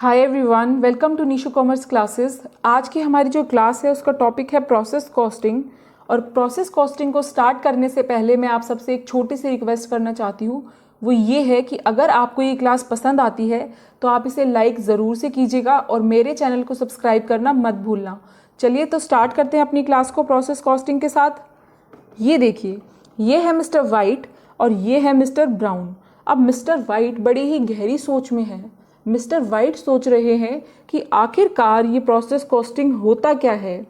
Hi everyone, welcome to Nishu commerce classes. आज की हमारी जो क्लास है उसका टॉपिक है प्रोसेस कॉस्टिंग। और प्रोसेस कॉस्टिंग को स्टार्ट करने से पहले मैं आप सबसे एक छोटी सी रिक्वेस्ट करना चाहती हूँ। वो ये है कि अगर आपको ये क्लास पसंद आती है तो आप इसे लाइक ज़रूर से कीजिएगा और मेरे चैनल को सब्सक्राइब करना मत भूलना। चलिए तो स्टार्ट करते हैं अपनी क्लास को प्रोसेस कॉस्टिंग के साथ। ये देखिए, ये है मिस्टर वाइट और ये है मिस्टर ब्राउन। अब मिस्टर वाइट बड़ी ही गहरी सोच में है। मिस्टर वाइट सोच रहे हैं कि आखिरकार ये प्रोसेस कॉस्टिंग होता क्या है।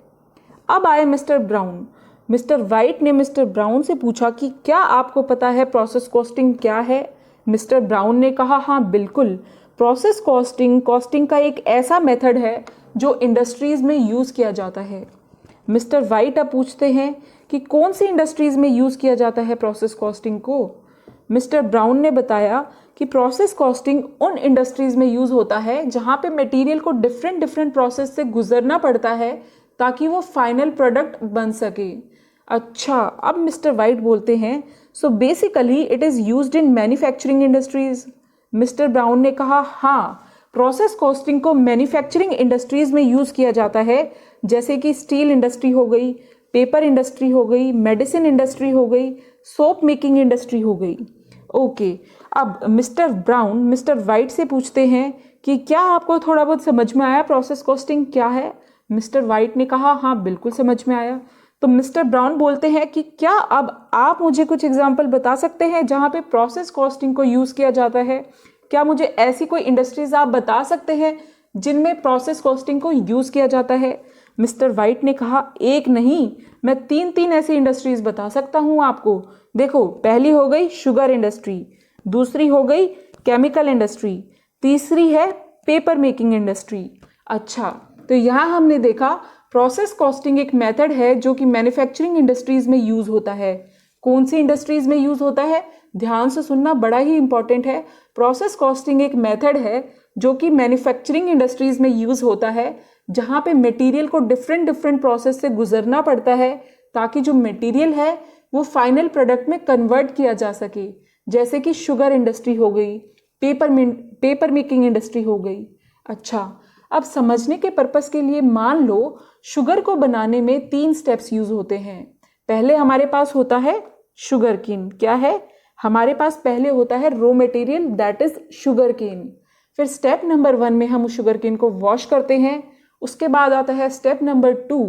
अब आए मिस्टर ब्राउन। मिस्टर वाइट ने मिस्टर ब्राउन से पूछा कि क्या आपको पता है प्रोसेस कॉस्टिंग क्या है। मिस्टर ब्राउन ने कहा हाँ बिल्कुल, प्रोसेस कॉस्टिंग का एक ऐसा मेथड है जो इंडस्ट्रीज़ में यूज़ किया जाता है। मिस्टर वाइट अब पूछते हैं कि कौन सी इंडस्ट्रीज़ में यूज़ किया जाता है प्रोसेस कॉस्टिंग को। मिस्टर ब्राउन ने बताया कि प्रोसेस कॉस्टिंग उन इंडस्ट्रीज़ में यूज़ होता है जहाँ पे मटेरियल को डिफरेंट प्रोसेस से गुजरना पड़ता है ताकि वो फाइनल प्रोडक्ट बन सके। अच्छा, अब मिस्टर वाइट बोलते हैं so basically it is used in manufacturing industries. Mister brown ने कहा हाँ, प्रोसेस कॉस्टिंग को मैन्युफैक्चरिंग इंडस्ट्रीज़ में यूज़ किया जाता है, जैसे कि स्टील इंडस्ट्री हो गई, पेपर इंडस्ट्री हो गई, मेडिसिन इंडस्ट्री हो गई, सोप मेकिंग इंडस्ट्री हो गई। ओके, अब मिस्टर ब्राउन मिस्टर वाइट से पूछते हैं कि क्या आपको थोड़ा बहुत समझ में आया प्रोसेस कॉस्टिंग क्या है। मिस्टर वाइट ने कहा हाँ बिल्कुल समझ में आया। तो मिस्टर ब्राउन बोलते हैं कि क्या अब आप मुझे कुछ एग्जांपल बता सकते हैं जहाँ पे प्रोसेस कॉस्टिंग को यूज़ किया जाता है। क्या मुझे ऐसी कोई इंडस्ट्रीज आप बता सकते हैं जिनमें प्रोसेस कॉस्टिंग को यूज़ किया जाता है। मिस्टर वाइट ने कहा एक नहीं, मैं तीन ऐसी इंडस्ट्रीज बता सकता हूँ आपको। देखो, पहली हो गई शुगर इंडस्ट्री, दूसरी हो गई केमिकल इंडस्ट्री, तीसरी है पेपर मेकिंग इंडस्ट्री। अच्छा, तो यहाँ हमने देखा प्रोसेस कॉस्टिंग एक मेथड है जो कि मैन्युफैक्चरिंग इंडस्ट्रीज में यूज होता है। कौन सी इंडस्ट्रीज में यूज होता है, ध्यान से सुनना, बड़ा ही इंपॉर्टेंट है। प्रोसेस कॉस्टिंग एक मेथड है जो कि मैन्युफैक्चरिंग इंडस्ट्रीज में यूज होता है, जहाँ पे मटेरियल को डिफरेंट प्रोसेस से गुजरना पड़ता है ताकि जो मटेरियल है वो फाइनल प्रोडक्ट में कन्वर्ट किया जा सके। जैसे कि शुगर इंडस्ट्री हो गई, पेपर मेकिंग इंडस्ट्री हो गई। अच्छा, अब समझने के पर्पस के लिए मान लो शुगर को बनाने में 3 स्टेप्स यूज होते हैं। पहले हमारे पास होता है शुगर केन। क्या है हमारे पास, पहले होता है raw material that is sugar cane. फिर स्टेप नंबर 1 में हम उस शुगर केन को वॉश करते हैं। उसके बाद आता है स्टेप नंबर 2,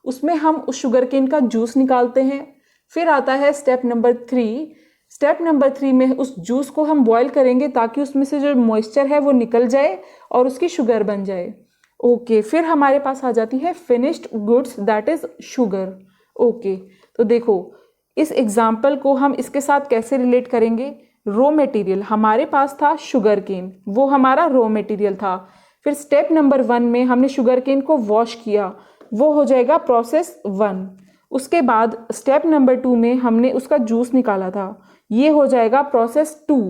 उसमें हम उस शुगर केन का जूस निकालते हैं। फिर आता है स्टेप नंबर 3। स्टेप नंबर 3 में उस जूस को हम बॉईल करेंगे ताकि उसमें से जो मॉइस्चर है वो निकल जाए और उसकी शुगर बन जाए। ओके, फिर हमारे पास आ जाती है finished goods that is sugar. Okay, तो देखो इस एग्जाम्पल को हम इसके साथ कैसे रिलेट करेंगे। रॉ मटेरियल हमारे पास था शुगर केन, वो हमारा रॉ मटेरियल था। फिर स्टेप नंबर 1 में हमने शुगर केन को वॉश किया, वो हो जाएगा प्रोसेस 1। उसके बाद स्टेप नंबर 2 में हमने उसका जूस निकाला था, ये हो जाएगा प्रोसेस 2।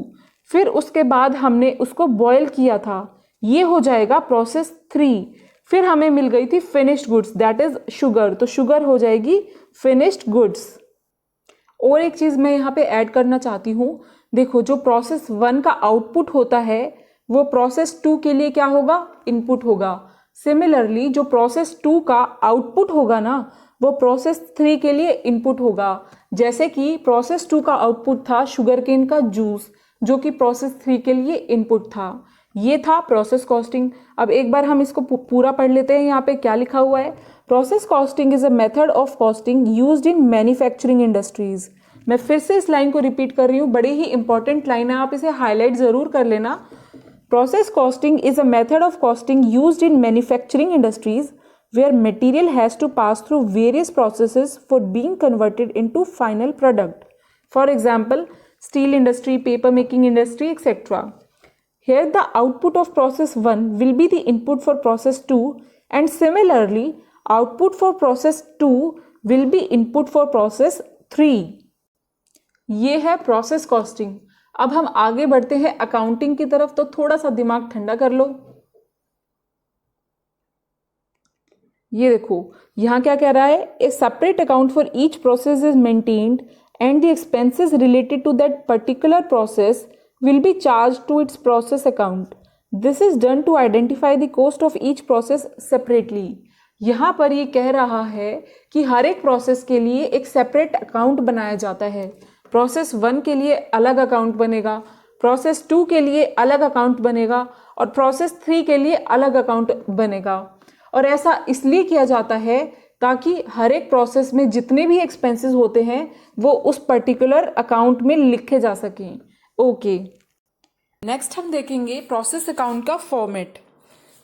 फिर उसके बाद हमने उसको बॉयल किया था, ये हो जाएगा प्रोसेस 3। फिर हमें मिल गई थी finished goods that is sugar, तो शुगर हो जाएगी फिनिश्ड गुड्स। और एक चीज़ मैं यहाँ पे ऐड करना चाहती हूँ, देखो जो प्रोसेस 1 का आउटपुट होता है वो प्रोसेस 2 के लिए क्या होगा, इनपुट होगा। सिमिलरली जो प्रोसेस 2 का आउटपुट होगा ना वो प्रोसेस 3 के लिए इनपुट होगा। जैसे कि प्रोसेस 2 का आउटपुट था शुगरकेन का जूस, जो कि प्रोसेस 3 के लिए इनपुट था। ये था प्रोसेस कॉस्टिंग। अब एक बार हम इसको पूरा पढ़ लेते हैं। यहाँ पे क्या लिखा हुआ है, process costing is a method of costing used in manufacturing industries. मैं फिर से इस लाइन को रिपीट कर रही हूँ, बड़ी ही इंपॉर्टेंट लाइन है, आप इसे हाईलाइट जरूर कर लेना। Process costing is a method of costing used in manufacturing industries where material has to pass through various processes for being converted into final product. For example, steel industry, paper making industry, etc. Here the output of process 1 will be the input for process 2, and similarly output for process 2 will be input for process 3. ये है process costing. अब हम आगे बढ़ते हैं accounting की तरफ, तो थोड़ा सा दिमाग ठंडा कर लो। ये देखो यहाँ क्या कह रहा है, a separate account for each process is maintained and the expenses related to that particular process will be charge to its process account. This is done to identify the cost of each process separately. यहाँ पर ये कह रहा है कि हर एक process के लिए एक सेपरेट अकाउंट बनाया जाता है। प्रोसेस 1 के लिए अलग अकाउंट बनेगा, प्रोसेस 2 के लिए अलग अकाउंट बनेगा और प्रोसेस 3 के लिए अलग अकाउंट बनेगा। और ऐसा इसलिए किया जाता है ताकि हर एक प्रोसेस में जितने भी एक्सपेंसेस होते हैं वो उस पर्टिकुलर अकाउंट में लिखे जा सकें। ओके, नेक्स्ट हम देखेंगे प्रोसेस अकाउंट का फॉर्मेट।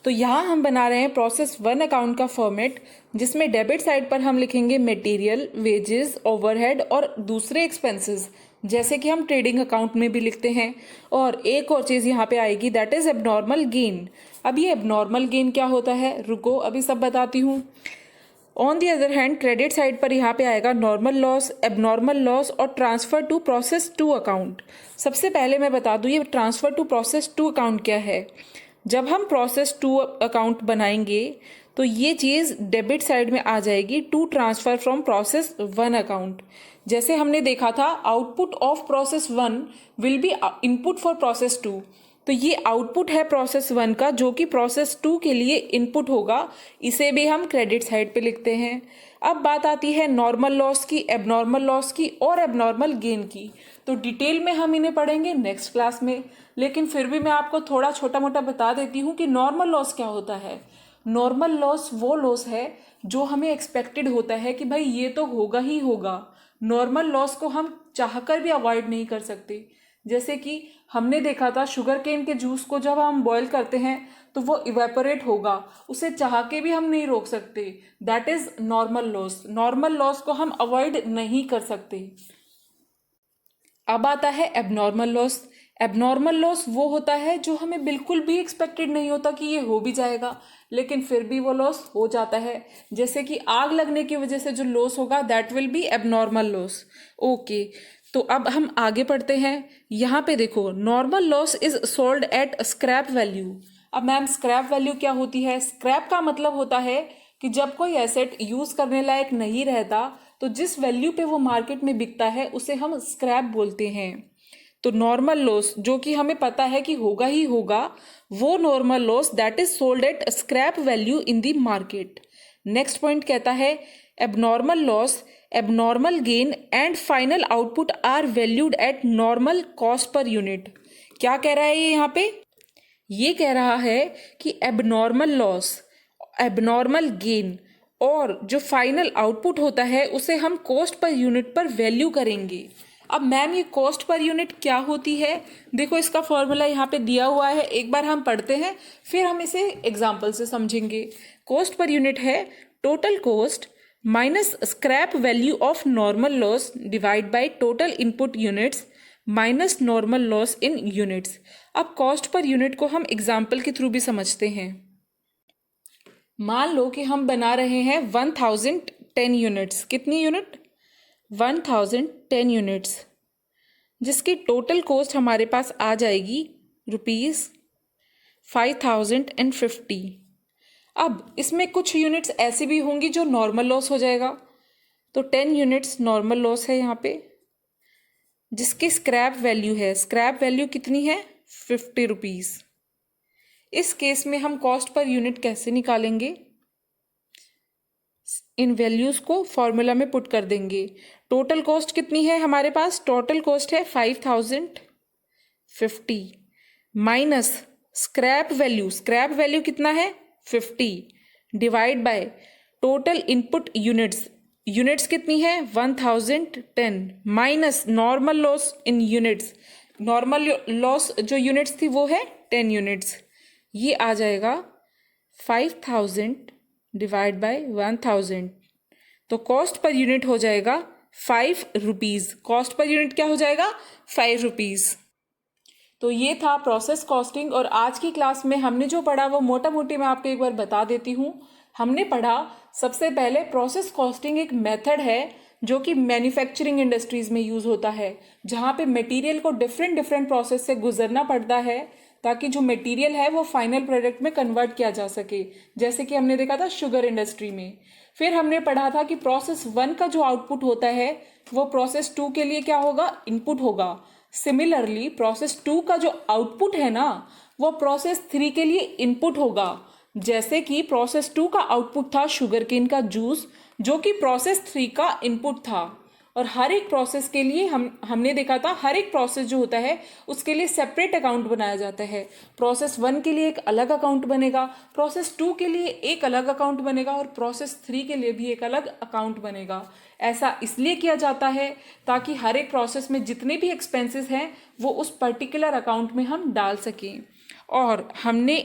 तो यहाँ हम बना रहे हैं प्रोसेस 1 अकाउंट का फॉर्मेट, जिसमें डेबिट साइड पर हम लिखेंगे मटेरियल, वेजेस, ओवरहेड और दूसरे एक्सपेंसेस, जैसे कि हम ट्रेडिंग अकाउंट में भी लिखते हैं। और एक और चीज़ यहाँ पे आएगी, दैट इज एबनॉर्मल गेन। अब ये एबनॉर्मल गेन क्या होता है, रुको अभी सब बताती हूँ। On the other hand credit side पर यहाँ पे आएगा नॉर्मल लॉस, एबनॉर्मल लॉस और ट्रांसफर टू प्रोसेस 2 अकाउंट। सबसे पहले मैं बता दूँ ये ट्रांसफर टू प्रोसेस 2 अकाउंट क्या है। जब हम प्रोसेस 2 अकाउंट बनाएंगे तो ये चीज़ डेबिट साइड में आ जाएगी, to transfer from process 1 account. जैसे हमने देखा था output of process 1 will be input for process 2, तो ये आउटपुट है प्रोसेस 1 का जो कि प्रोसेस 2 के लिए इनपुट होगा, इसे भी हम क्रेडिट साइड पे लिखते हैं। अब बात आती है नॉर्मल लॉस की, एबनॉर्मल लॉस की और एबनॉर्मल गेन की। तो डिटेल में हम इन्हें पढ़ेंगे नेक्स्ट क्लास में, लेकिन फिर भी मैं आपको थोड़ा छोटा मोटा बता देती हूँ कि नॉर्मल लॉस क्या होता है। नॉर्मल लॉस वो लॉस है जो हमें एक्सपेक्टेड होता है कि भाई ये तो होगा ही होगा। नॉर्मल लॉस को हम चाहकर भी अवॉइड नहीं कर सकते। जैसे कि हमने देखा था शुगर केन के जूस को जब हम बॉईल करते हैं तो वो इवेपोरेट होगा, उसे चाह के भी हम नहीं रोक सकते। That is normal loss. Normal loss को हम अवॉइड नहीं कर सकते। अब आता है एबनॉर्मल लॉस। एबनॉर्मल लॉस वो होता है जो हमें बिल्कुल भी एक्सपेक्टेड नहीं होता कि ये हो भी जाएगा, लेकिन फिर भी वो लॉस हो जाता है। जैसे कि आग लगने की वजह से जो लॉस होगा that will be abnormal loss. Okay, तो अब हम आगे पढ़ते हैं। यहाँ पे देखो normal loss is sold at scrap value. अब मैम स्क्रैप वैल्यू क्या होती है? स्क्रैप का मतलब होता है कि जब कोई एसेट यूज करने लायक नहीं रहता तो जिस वैल्यू पे वो मार्केट में बिकता है उसे हम स्क्रैप बोलते हैं। तो नॉर्मल लॉस जो कि हमें पता है कि होगा ही होगा, वो normal loss that is sold at scrap value in the market. Next point कहता है abnormal loss, abnormal gain and final output are valued at normal cost per unit. क्या कह रहा है ये यहाँ पे? ये कह रहा है कि एबनॉर्मल लॉस, एबनॉर्मल गेन और जो फाइनल आउटपुट होता है उसे हम कॉस्ट पर यूनिट पर वैल्यू करेंगे। अब मैम ये कॉस्ट पर यूनिट क्या होती है? देखो इसका फॉर्मूला यहाँ पे दिया हुआ है, एक बार हम पढ़ते हैं फिर हम इसे एग्जाम्पल से समझेंगे। कॉस्ट पर यूनिट है total cost minus scrap value of normal loss divide by total input units minus normal loss in units. अब कॉस्ट पर यूनिट को हम एग्जाम्पल के थ्रू भी समझते हैं। मान लो कि हम बना रहे हैं 1010 यूनिट्स। कितनी यूनिट? 1010 यूनिट्स, जिसकी टोटल कॉस्ट हमारे पास आ जाएगी ₹5050। अब इसमें कुछ यूनिट्स ऐसी भी होंगी जो नॉर्मल लॉस हो जाएगा, तो 10 यूनिट्स नॉर्मल लॉस है यहाँ पे, जिसकी स्क्रैप वैल्यू है, स्क्रैप वैल्यू कितनी है? ₹50। इस केस में हम कॉस्ट पर यूनिट कैसे निकालेंगे? इन वैल्यूज को फॉर्मूला में पुट कर देंगे। टोटल कॉस्ट कितनी है हमारे पास? टोटल कॉस्ट है 5050 minus scrap value, scrap value कितना है? 50 divide by total input units, units कितनी है? 1010 minus normal loss in units, normal loss जो यूनिट्स थी वो है 10 यूनिट्स। ये आ जाएगा 5000 डिवाइड बाय 1000, तो कॉस्ट पर यूनिट हो जाएगा ₹5। कॉस्ट पर यूनिट क्या हो जाएगा? ₹5। तो ये था प्रोसेस कॉस्टिंग। और आज की क्लास में हमने जो पढ़ा वो मोटा मोटी मैं आपको एक बार बता देती हूँ। हमने पढ़ा सबसे पहले प्रोसेस कॉस्टिंग एक मेथड है जो कि मैन्युफैक्चरिंग इंडस्ट्रीज में यूज होता है, जहाँ पे मटेरियल को डिफरेंट प्रोसेस से गुजरना पड़ता है ताकि जो मटेरियल है वो फाइनल प्रोडक्ट में कन्वर्ट किया जा सके, जैसे कि हमने देखा था शुगर इंडस्ट्री में। फिर हमने पढ़ा था कि प्रोसेस 1 का जो आउटपुट होता है वो प्रोसेस 2 के लिए क्या होगा? इनपुट होगा। सिमिलरली प्रोसेस 2 का जो आउटपुट है ना वो प्रोसेस 3 के लिए इनपुट होगा। जैसे कि प्रोसेस 2 का आउटपुट था शुगरकेन का जूस, जो कि प्रोसेस 3 का इनपुट था। और हर एक प्रोसेस के लिए हमने देखा था, हर एक प्रोसेस जो होता है उसके लिए सेपरेट अकाउंट बनाया जाता है। प्रोसेस 1 के लिए एक अलग अकाउंट बनेगा, प्रोसेस 2 के लिए एक अलग अकाउंट बनेगा और प्रोसेस 3 के लिए भी एक अलग अकाउंट बनेगा। ऐसा इसलिए किया जाता है ताकि हर एक प्रोसेस में जितने भी एक्सपेंसेस हैं वो उस पर्टिकुलर अकाउंट में हम डाल सकें। और हमने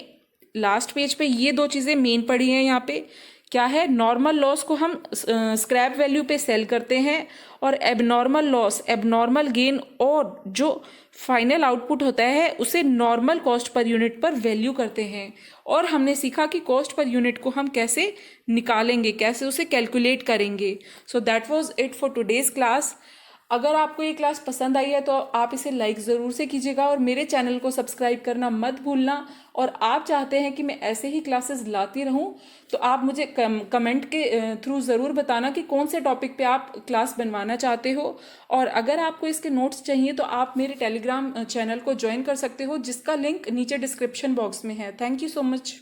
लास्ट पेज पे ये दो चीज़ें मेन पढ़ी हैं। यहाँ पे क्या है, नॉर्मल लॉस को हम स्क्रैप वैल्यू पे सेल करते हैं, और एबनॉर्मल लॉस, एबनॉर्मल गेन और जो फाइनल आउटपुट होता है उसे नॉर्मल कॉस्ट पर यूनिट पर वैल्यू करते हैं। और हमने सीखा कि कॉस्ट पर यूनिट को हम कैसे निकालेंगे, कैसे उसे कैलकुलेट करेंगे। So that was it for today's class. अगर आपको ये क्लास पसंद आई है तो आप इसे लाइक ज़रूर से कीजिएगा और मेरे चैनल को सब्सक्राइब करना मत भूलना। और आप चाहते हैं कि मैं ऐसे ही क्लासेस लाती रहूं तो आप मुझे कमेंट के थ्रू ज़रूर बताना कि कौन से टॉपिक पे आप क्लास बनवाना चाहते हो। और अगर आपको इसके नोट्स चाहिए तो आप मेरे टेलीग्राम चैनल को ज्वाइन कर सकते हो, जिसका लिंक नीचे डिस्क्रिप्शन बॉक्स में है। Thank you so much.